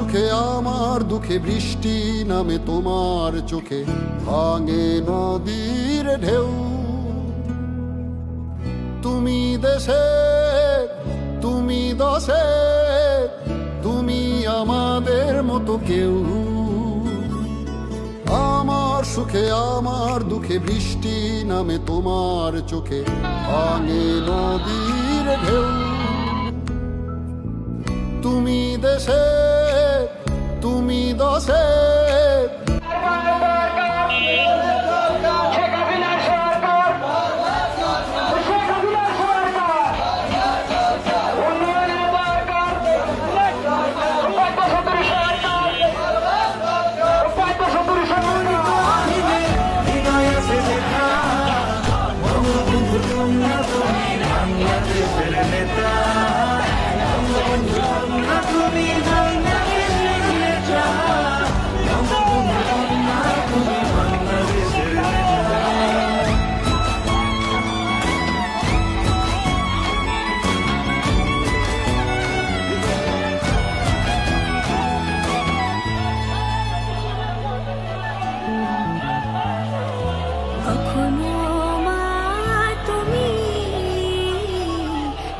সুখে আমার দুঃখে বৃষ্টি নামে তোমার চোখে ভাঙে নদীর ঢেউ। তুমি দেশে তুমি দশে তুমি আমাদের মতো কেউ। আমার সুখে আমার দুঃখে বৃষ্টি নামে তোমার চোখে ভাঙে নদীর ঢেউ। তুমি দেশে তুমি দশে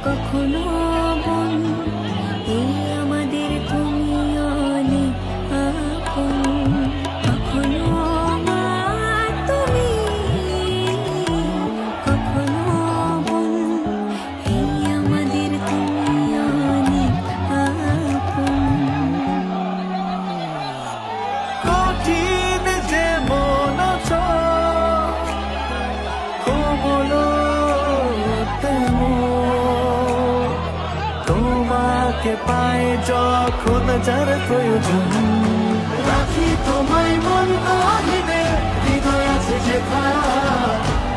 কখনো বন এই আমাদের তুমি অনেক আপন। কখনো মা তুমি কখনো বন এই আমাদের তুমি অনেক আপন। কঠিন যে মন কোমল তোমাকে পাই যখন যার প্রয়োজন। রাখি তোমায় মন অধীনে হৃদয় আছে যে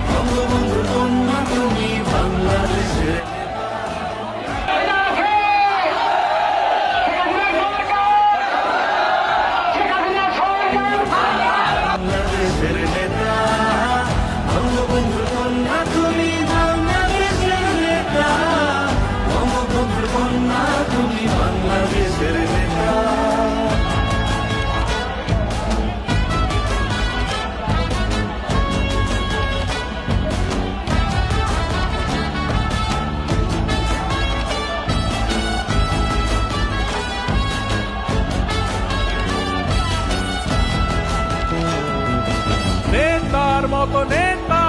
বঙ্গবন্ধু কন্যা তুমি বাংলাদেশের। বাংলাদেশের নেতা বঙ্গবন্ধু কন্যা তুমি বাংলাদেশের নেতা। বঙ্গবন্ধু কন্যা তুমি বাংলাদেশের নেতা। নেতার মতো নেতা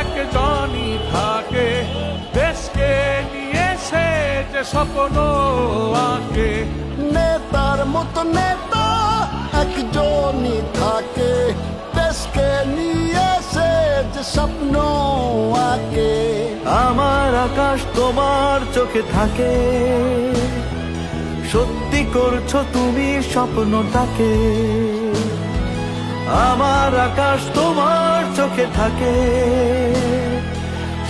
একজনই থাকে, দেশকে নিয়ে সে যে স্বপ্ন আঁকে। নেতার মতো নেতা একজনই থাকে, দেশকে নিয়ে সে যে স্বপ্ন আঁকে। আমার আকাশ তোমার চোখে থাকে, সত্যি করছো তুমি স্বপ্নটাকে। আমার আকাশ তোমার চোখে থাকে,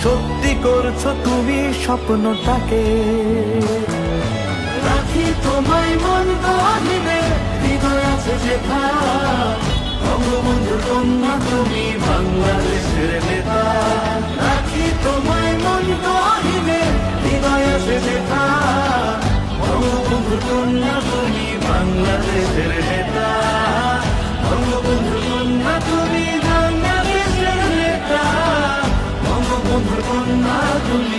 সত্যি করছো তুমি স্বপ্নটাকে। রাখি তোমায় মন অধীনে হৃদয় আছে যে বঙ্গবন্ধু কন্যা তুমি বাংলাদেশের নেতা। রাখি তোমায় মন অধীনে হৃদয় আছে যে বঙ্গবন্ধু কন্যা তুমি বাংলাদেশের নেতা। বঙ্গবন্ধু কন্যা তুমি বাংলাদেশের নেতা। বঙ্গবন্ধু কন্যা তুমি